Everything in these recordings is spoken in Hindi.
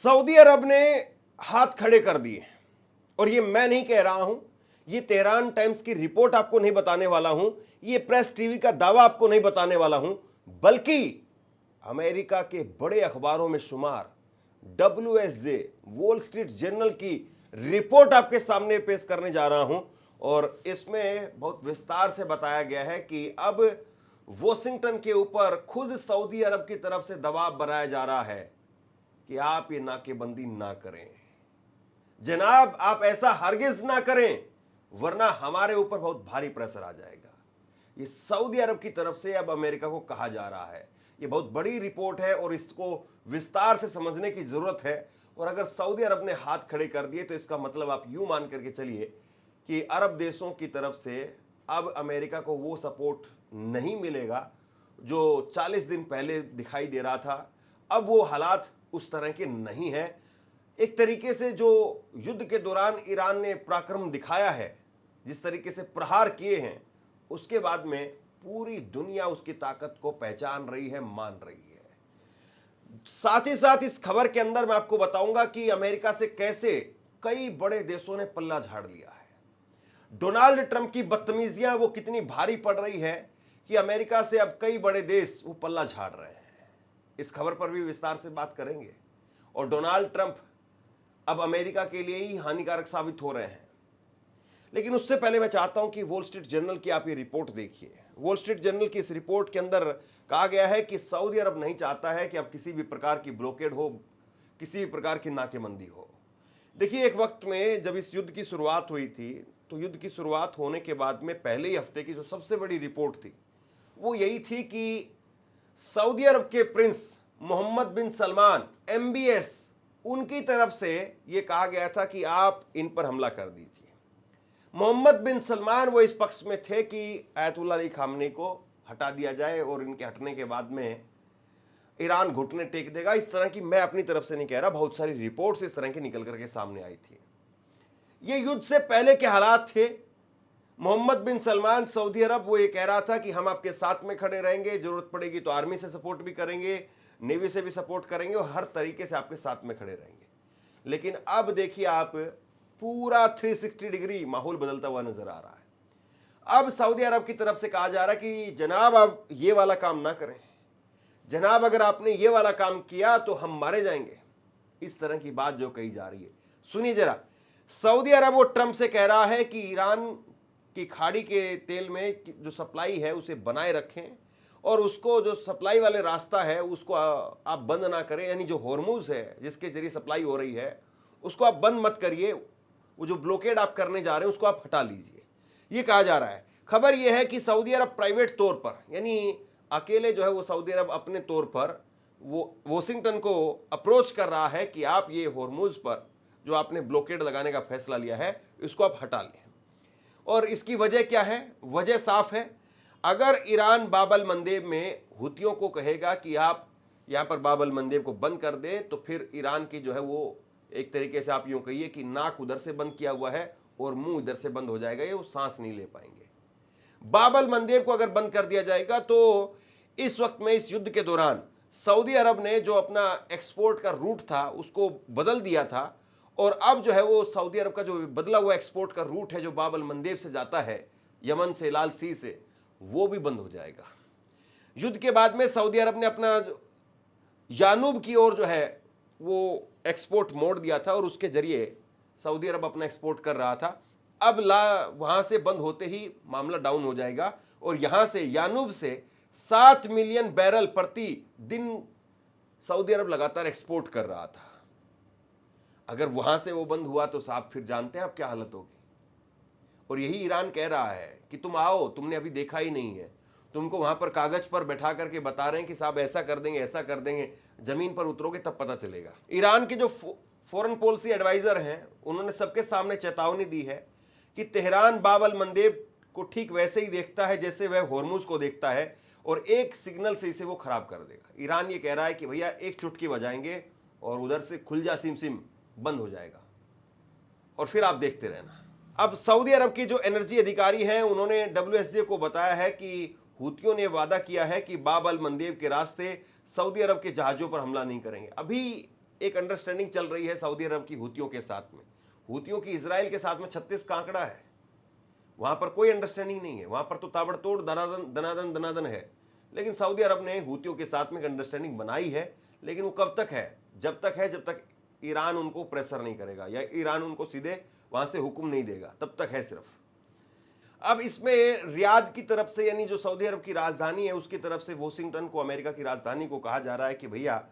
सऊदी अरब ने हाथ खड़े कर दिए और ये मैं नहीं कह रहा हूं, ये तेहरान टाइम्स की रिपोर्ट आपको नहीं बताने वाला हूं, ये प्रेस टीवी का दावा आपको नहीं बताने वाला हूं, बल्कि अमेरिका के बड़े अखबारों में शुमार WSJ वॉल स्ट्रीट जर्नल की रिपोर्ट आपके सामने पेश करने जा रहा हूं। और इसमें बहुत विस्तार से बताया गया है कि अब वॉशिंगटन के ऊपर खुद सऊदी अरब की तरफ से दबाव बनाया जा रहा है कि आप ये नाकेबंदी ना करें जनाब, आप ऐसा हरगिज ना करें वरना हमारे ऊपर बहुत भारी प्रेशर आ जाएगा। ये सऊदी अरब की तरफ से अब अमेरिका को कहा जा रहा है। ये बहुत बड़ी रिपोर्ट है और इसको विस्तार से समझने की जरूरत है। और अगर सऊदी अरब ने हाथ खड़े कर दिए तो इसका मतलब आप यूं मान करके चलिए कि अरब देशों की तरफ से अब अमेरिका को वो सपोर्ट नहीं मिलेगा जो 40 दिन पहले दिखाई दे रहा था। अब वो हालात उस तरह के नहीं हैं। एक तरीके से जो युद्ध के दौरान ईरान ने पराक्रम दिखाया है, जिस तरीके से प्रहार किए हैं, उसके बाद में पूरी दुनिया उसकी ताकत को पहचान रही है, मान रही है। साथ ही साथ इस खबर के अंदर मैं आपको बताऊंगा कि अमेरिका से कैसे कई बड़े देशों ने पल्ला झाड़ लिया है। डोनाल्ड ट्रंप की बदतमीजियां वो कितनी भारी पड़ रही है कि अमेरिका से अब कई बड़े देश वो पल्ला झाड़ रहे हैं। इस खबर पर भी विस्तार से बात करेंगे। और डोनाल्ड ट्रंप अब अमेरिका के लिए ही हानिकारक साबित हो रहे हैं। लेकिन उससे पहले मैं चाहता हूं कि वॉल स्ट्रीट जर्नल की आप ये रिपोर्ट देखिए। वॉल स्ट्रीट जर्नल की इस रिपोर्ट के अंदर कहा गया है कि सऊदी अरब नहीं चाहता है कि अब किसी भी प्रकार की ब्लॉकेड हो, किसी भी प्रकार की नाकेबंदी हो। देखिए, एक वक्त में जब इस युद्ध की शुरुआत हुई थी तो युद्ध की शुरुआत होने के बाद में पहले ही हफ्ते की जो सबसे बड़ी रिपोर्ट थी वो यही थी कि सऊदी अरब के प्रिंस मोहम्मद बिन सलमान MBS, उनकी तरफ से यह कहा गया था कि आप इन पर हमला कर दीजिए। मोहम्मद बिन सलमान वो इस पक्ष में थे कि आयतुल्लाह अली खामनेई को हटा दिया जाए और इनके हटने के बाद में ईरान घुटने टेक देगा। इस तरह की मैं अपनी तरफ से नहीं कह रहा, बहुत सारी रिपोर्ट्स इस तरह की निकल करके सामने आई थी। ये युद्ध से पहले के हालात थे। मोहम्मद बिन सलमान सऊदी अरब वो ये कह रहा था कि हम आपके साथ में खड़े रहेंगे, जरूरत पड़ेगी तो आर्मी से सपोर्ट भी करेंगे, नेवी से भी सपोर्ट करेंगे और हर तरीके से आपके साथ में खड़े रहेंगे। लेकिन अब देखिए, आप पूरा 360 डिग्री माहौल बदलता हुआ नजर आ रहा है। अब सऊदी अरब की तरफ से कहा जा रहा है कि जनाब आप ये वाला काम ना करें, जनाब अगर आपने ये वाला काम किया तो हम मारे जाएंगे। इस तरह की बात जो कही जा रही है, सुनिए जरा। सऊदी अरब वो ट्रंप से कह रहा है कि ईरान की खाड़ी के तेल में जो सप्लाई है उसे बनाए रखें और उसको जो सप्लाई वाले रास्ता है उसको आप बंद ना करें, यानी जो हॉर्मुज है जिसके जरिए सप्लाई हो रही है उसको आप बंद मत करिए, वो जो ब्लॉकेड आप करने जा रहे हैं उसको आप हटा लीजिए, ये कहा जा रहा है। खबर ये है कि सऊदी अरब प्राइवेट तौर पर, यानी अकेले जो है वो सऊदी अरब अपने तौर पर वो वॉशिंगटन को अप्रोच कर रहा है कि आप ये हॉर्मुज पर जो आपने ब्लॉकेड लगाने का फैसला लिया है इसको आप हटा लें। और इसकी वजह क्या है? वजह साफ है। अगर ईरान बाबल मंदेब में हुतियों को कहेगा कि आप यहाँ पर बाबल मंदेब को बंद कर दे तो फिर ईरान की जो है वो एक तरीके से आप यूँ कहिए कि नाक उधर से बंद किया हुआ है और मुंह इधर से बंद हो जाएगा, ये वो सांस नहीं ले पाएंगे। बाबल मंदेब को अगर बंद कर दिया जाएगा तो इस वक्त में इस युद्ध के दौरान सऊदी अरब ने जो अपना एक्सपोर्ट का रूट था उसको बदल दिया था और अब जो है वो सऊदी अरब का जो बदला हुआ एक्सपोर्ट का रूट है जो बाबल मंदेब से जाता है यमन से, लाल सी से, वो भी बंद हो जाएगा। युद्ध के बाद में सऊदी अरब ने अपना यानूब की ओर जो है वो एक्सपोर्ट मोड़ दिया था और उसके जरिए सऊदी अरब अपना एक्सपोर्ट कर रहा था। अब वहां से बंद होते ही मामला डाउन हो जाएगा और यहां से यानूब से 7 मिलियन बैरल प्रति दिन सऊदी अरब लगातार एक्सपोर्ट कर रहा था। अगर वहां से वो बंद हुआ तो साहब फिर जानते हैं आप क्या हालत होगी। और यही ईरान कह रहा है कि तुम आओ, तुमने अभी देखा ही नहीं है, तुमको वहां पर कागज पर बैठा करके बता रहे हैं कि साहब ऐसा कर देंगे, ऐसा कर देंगे, जमीन पर उतरोगे तब पता चलेगा। ईरान के जो फॉरेन पॉलिसी एडवाइजर हैं उन्होंने सबके सामने चेतावनी दी है कि तेहरान बाबल मंदेब को ठीक वैसे ही देखता है जैसे वह हॉर्मुज को देखता है और एक सिग्नल से इसे वो खराब कर देगा। ईरान ये कह रहा है कि भैया एक चुटकी बजाएंगे और उधर से खुल जा सिम बंद हो जाएगा और फिर आप देखते रहना। अब सऊदी अरब की जो एनर्जी अधिकारी हैं उन्होंने WSJ को बताया है कि हुतियों ने वादा किया है कि बाब अल मंदेब के रास्ते सऊदी अरब के जहाजों पर हमला नहीं करेंगे। अभी एक अंडरस्टैंडिंग चल रही है सऊदी अरब की हूतियों के साथ में। हूतियों की इजराइल के साथ में 36 का आंकड़ा है, वहां पर कोई अंडरस्टैंडिंग नहीं है, वहां पर तो ताबड़तोड़ दनादन दनादन है। लेकिन सऊदी अरब ने हूतियों के साथ में एक अंडरस्टैंडिंग बनाई है, लेकिन वो कब तक है? जब तक ईरान उनको प्रेशर नहीं करेगा या ईरान उनको सीधे वहां से हुक्म नहीं देगा, तब तक है सिर्फ। अब इसमें रियाद की तरफ से, यानी जो सऊदी अरब की राजधानी है, उसकी तरफ से वॉशिंगटन को, अमेरिका की राजधानी को कहा जा रहा है कि भैया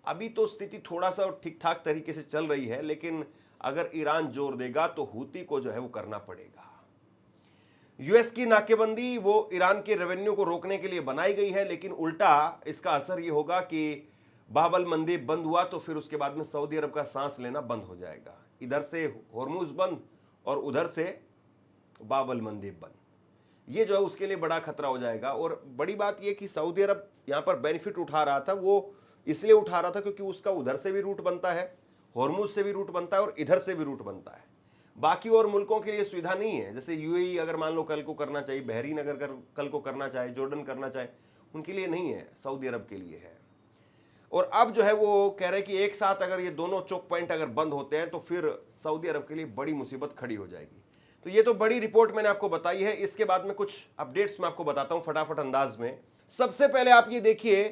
अभी तो स्थिति थोड़ा सा ठीक ठाक तरीके से चल रही है, लेकिन अगर ईरान जोर देगा तो हूती को जो है वो करना पड़ेगा। यूएस की नाकेबंदी वो ईरान के रेवेन्यू को रोकने के लिए बनाई गई है, लेकिन उल्टा इसका असर ये होगा कि बाबल मंदेब बंद हुआ तो फिर उसके बाद में सऊदी अरब का सांस लेना बंद हो जाएगा। इधर से होर्मुज बंद और उधर से बाबल मंदेब बंद, ये जो है उसके लिए बड़ा खतरा हो जाएगा। और बड़ी बात यह कि सऊदी अरब यहाँ पर बेनिफिट उठा रहा था, वो इसलिए उठा रहा था क्योंकि उसका उधर से भी रूट बनता है, होर्मुज से भी रूट बनता है और इधर से भी रूट बनता है। बाकी और मुल्कों के लिए सुविधा नहीं है, जैसे यूएई अगर मान लो कल को करना चाहिए, बहरीन अगर कल को करना चाहे, जॉर्डन करना चाहे, उनके लिए नहीं है, सऊदी अरब के लिए है। और अब जो है वो कह रहे हैं कि एक साथ अगर ये दोनों चोक पॉइंट अगर बंद होते हैं तो फिर सऊदी अरब के लिए बड़ी मुसीबत खड़ी हो जाएगी। तो ये तो बड़ी रिपोर्ट मैंने आपको बताई है। इसके बाद में कुछ अपडेट्स मैं आपको बताता हूं फटाफट अंदाज में। सबसे पहले आप ये देखिए,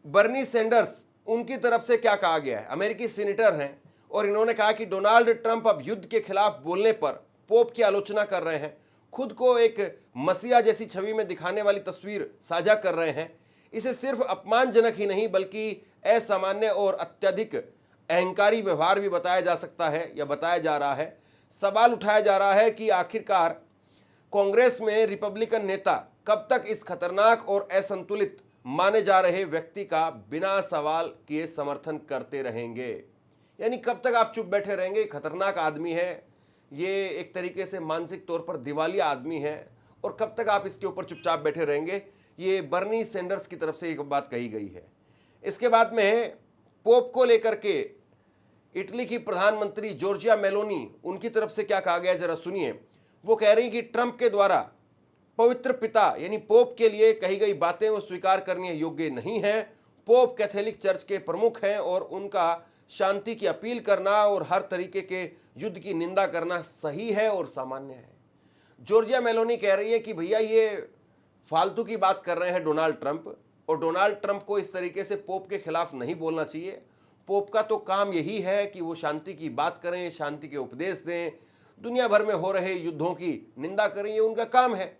बर्नी सैंडर्स, उनकी तरफ से क्या कहा गया है। अमेरिकी सीनेटर हैं और इन्होंने कहा कि डोनाल्ड ट्रंप अब युद्ध के खिलाफ बोलने पर पोप की आलोचना कर रहे हैं, खुद को एक मसीहा जैसी छवि में दिखाने वाली तस्वीर साझा कर रहे हैं। इसे सिर्फ अपमानजनक ही नहीं बल्कि असामान्य और अत्यधिक अहंकारी व्यवहार भी बताया जा सकता है या बताया जा रहा है। सवाल उठाया जा रहा है कि आखिरकार कांग्रेस में रिपब्लिकन नेता कब तक इस खतरनाक और असंतुलित माने जा रहे व्यक्ति का बिना सवाल किए समर्थन करते रहेंगे। यानी कब तक आप चुप बैठे रहेंगे? खतरनाक आदमी है ये, एक तरीके से मानसिक तौर पर दिवालिया आदमी है, और कब तक आप इसके ऊपर चुपचाप बैठे रहेंगे? ये बर्नी सैंडर्स की तरफ से एक बात कही गई है। इसके बाद में पोप को लेकर के इटली की प्रधानमंत्री जॉर्जिया मेलोनी, उनकी तरफ से क्या कहा गया जरा सुनिए। वो कह रही कि ट्रंप के द्वारा पवित्र पिता यानी पोप के लिए कही गई बातें वो स्वीकार करने योग्य नहीं है। पोप कैथोलिक चर्च के प्रमुख हैं और उनका शांति की अपील करना और हर तरीके के युद्ध की निंदा करना सही है और सामान्य है। जॉर्जिया मेलोनी कह रही है कि भैया ये फालतू की बात कर रहे हैं डोनाल्ड ट्रंप, और डोनाल्ड ट्रंप को इस तरीके से पोप के खिलाफ नहीं बोलना चाहिए। पोप का तो काम यही है कि वो शांति की बात करें, शांति के उपदेश दें, दुनिया भर में हो रहे युद्धों की निंदा करें, ये उनका काम है।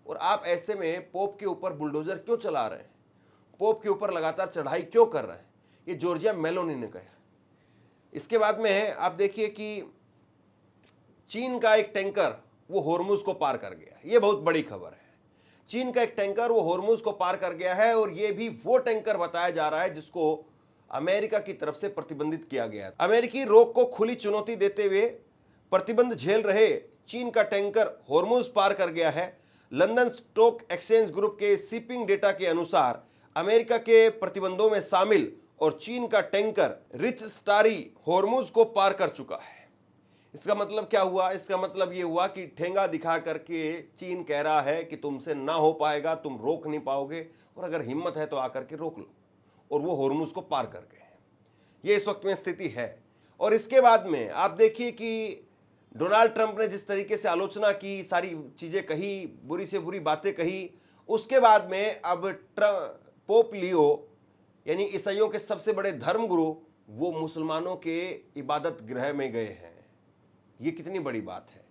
और आप ऐसे में पोप के ऊपर बुलडोजर क्यों चला रहे हैं? पोप के ऊपर लगातार चढ़ाई क्यों कर रहे हैं? ये जॉर्जिया मेलोनी ने कहा। इसके बाद में है, आप देखिए कि चीन का एक टैंकर वो होर्मुज को पार कर गया। ये बहुत बड़ी खबर है। चीन का एक टैंकर वो होर्मुज को पार कर गया है, और ये भी वो टैंकर बताया जा रहा है जिसको अमेरिका की तरफ से प्रतिबंधित किया गया। अमेरिकी रोक को खुली चुनौती देते हुए प्रतिबंध झेल रहे चीन का टैंकर होर्मुज पार कर गया है। लंदन स्टॉक एक्सचेंज ग्रुप के शिपिंग डेटा के अनुसार अमेरिका के प्रतिबंधों में शामिल और चीन का टैंकर रिच स्टारी होर्मुज को पार कर चुका है। इसका मतलब क्या हुआ? इसका मतलब ये हुआ कि ठेंगा दिखा करके चीन कह रहा है कि तुमसे ना हो पाएगा, तुम रोक नहीं पाओगे, और अगर हिम्मत है तो आकर के रोक लो। और वो होर्मुज को पार कर गए। ये इस वक्त में स्थिति है। और इसके बाद में आप देखिए कि डोनाल्ड ट्रंप ने जिस तरीके से आलोचना की, सारी चीजें कही, बुरी से बुरी बातें कही, उसके बाद में अब पोप लियो यानी ईसाइयों के सबसे बड़े धर्मगुरु वो मुसलमानों के इबादत गृह में गए हैं। ये कितनी बड़ी बात है।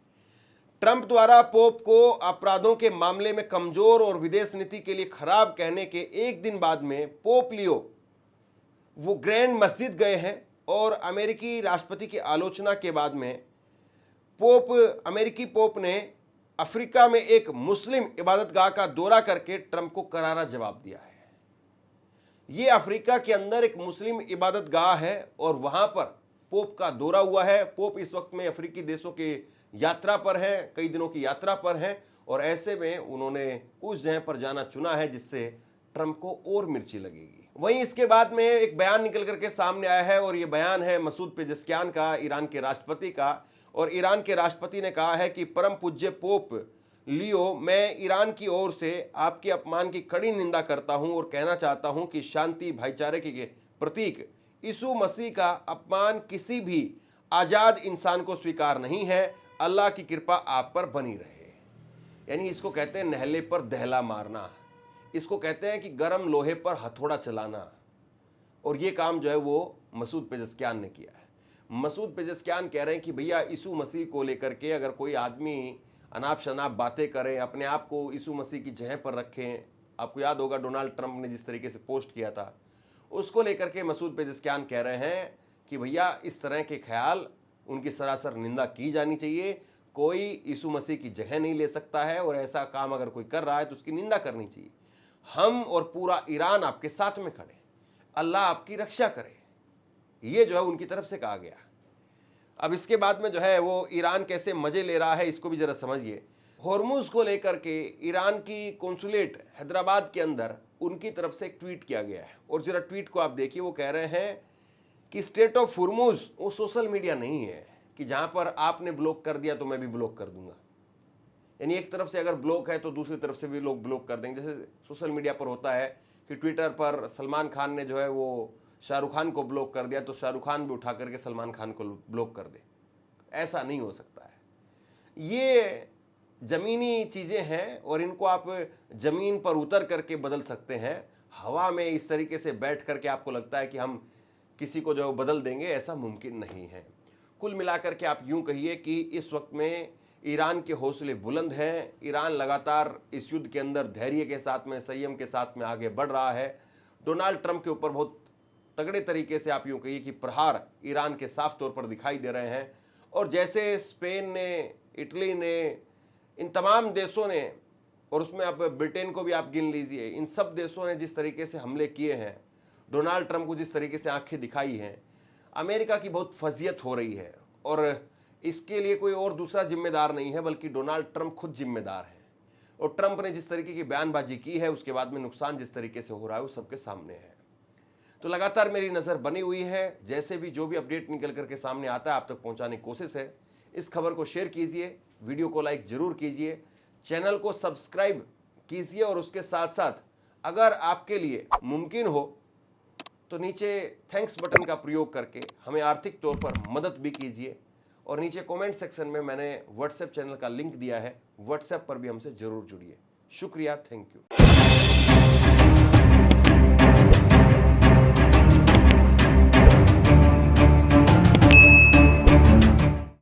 ट्रंप द्वारा पोप को अपराधों के मामले में कमजोर और विदेश नीति के लिए खराब कहने के एक दिन बाद में पोप लियो वो ग्रैंड मस्जिद गए हैं, और अमेरिकी राष्ट्रपति की आलोचना के बाद में अमेरिकी पोप ने अफ्रीका में एक मुस्लिम इबादतगाह का दौरा करके ट्रंप को करारा जवाब दिया है। ये अफ्रीका के अंदर एक मुस्लिम इबादतगाह है और वहां पर पोप का दौरा हुआ है। पोप इस वक्त में अफ्रीकी देशों के यात्रा पर हैं, कई दिनों की यात्रा पर हैं, और ऐसे में उन्होंने उस जगह पर जाना चुना है जिससे ट्रंप को और मिर्ची लगेगी। वहीं इसके बाद में एक बयान निकल करके सामने आया है, और ये बयान है मसूद पेजेस्कियान का, ईरान के राष्ट्रपति का। और ईरान के राष्ट्रपति ने कहा है कि परम पूज्य पोप लियो, मैं ईरान की ओर से आपके अपमान की कड़ी निंदा करता हूं और कहना चाहता हूं कि शांति भाईचारे के प्रतीक यीशु मसीह का अपमान किसी भी आजाद इंसान को स्वीकार नहीं है। अल्लाह की कृपा आप पर बनी रहे। यानी इसको कहते हैं नहले पर दहला मारना, इसको कहते हैं कि गर्म लोहे पर हथौड़ा चलाना। और ये काम जो है वो मसूद पेज़ेश्कियान ने किया है। मसूद पेज़ेश्कियान कह रहे हैं कि भैया यीशु मसीह को लेकर के अगर कोई आदमी अनाप शनाप बातें करे, अपने आप को यीशु मसीह की जगह पर रखें। आपको याद होगा डोनाल्ड ट्रंप ने जिस तरीके से पोस्ट किया था, उसको लेकर के मसूद पेज़ेश्कियान कह रहे हैं कि भैया इस तरह के ख्याल, उनकी सरासर निंदा की जानी चाहिए। कोई यीशु मसीह की जगह नहीं ले सकता है और ऐसा काम अगर कोई कर रहा है तो उसकी निंदा करनी चाहिए। हम और पूरा ईरान आपके साथ में खड़े, अल्लाह आपकी रक्षा करे, ये जो है उनकी तरफ से कहा गया। अब इसके बाद में जो है वो ईरान कैसे मजे ले रहा है इसको भी जरा समझिए। होर्मुज को लेकर के ईरान की कौंसुलेट हैदराबाद के अंदर उनकी तरफ से एक ट्वीट किया गया है और जरा ट्वीट को आप देखिए। वो कह रहे हैं कि स्टेट ऑफ होर्मुज वो सोशल मीडिया नहीं है कि जहां पर आपने ब्लॉक कर दिया तो मैं भी ब्लॉक कर दूंगा। यानी एक तरफ से अगर ब्लॉक है तो दूसरी तरफ से भी लोग ब्लॉक कर देंगे। जैसे सोशल मीडिया पर होता है कि ट्विटर पर सलमान खान ने जो है वो शाहरुख खान को ब्लॉक कर दिया तो शाहरुख खान भी उठा करके सलमान खान को ब्लॉक कर दे। ऐसा नहीं हो सकता है। ये ज़मीनी चीज़ें हैं और इनको आप ज़मीन पर उतर करके बदल सकते हैं। हवा में इस तरीके से बैठ करके आपको लगता है कि हम किसी को जो बदल देंगे, ऐसा मुमकिन नहीं है। कुल मिलाकर के आप यूँ कहिए कि इस वक्त में ईरान के हौसले बुलंद हैं। ईरान लगातार इस युद्ध के अंदर धैर्य के साथ में, संयम के साथ में आगे बढ़ रहा है। डोनाल्ड ट्रंप के ऊपर बहुत तगड़े तरीके से आप यूँ कहिए कि प्रहार ईरान के साफ तौर पर दिखाई दे रहे हैं। और जैसे स्पेन ने, इटली ने, इन तमाम देशों ने, और उसमें आप ब्रिटेन को भी आप गिन लीजिए, इन सब देशों ने जिस तरीके से हमले किए हैं, डोनाल्ड ट्रंप को जिस तरीके से आंखें दिखाई हैं, अमेरिका की बहुत फजीयत हो रही है। और इसके लिए कोई और दूसरा जिम्मेदार नहीं है बल्कि डोनाल्ड ट्रंप खुद जिम्मेदार है। और ट्रंप ने जिस तरीके की बयानबाजी की है उसके बाद में नुकसान जिस तरीके से हो रहा है वो सबके सामने है। तो लगातार मेरी नज़र बनी हुई है, जैसे भी जो भी अपडेट निकल करके सामने आता है आप तक पहुंचाने की कोशिश है। इस खबर को शेयर कीजिए, वीडियो को लाइक जरूर कीजिए, चैनल को सब्सक्राइब कीजिए और उसके साथ साथ अगर आपके लिए मुमकिन हो तो नीचे थैंक्स बटन का प्रयोग करके हमें आर्थिक तौर पर मदद भी कीजिए। और नीचे कमेंट सेक्शन में मैंने व्हाट्सएप चैनल का लिंक दिया है, व्हाट्सएप पर भी हमसे जरूर जुड़िए। शुक्रिया, थैंक यू।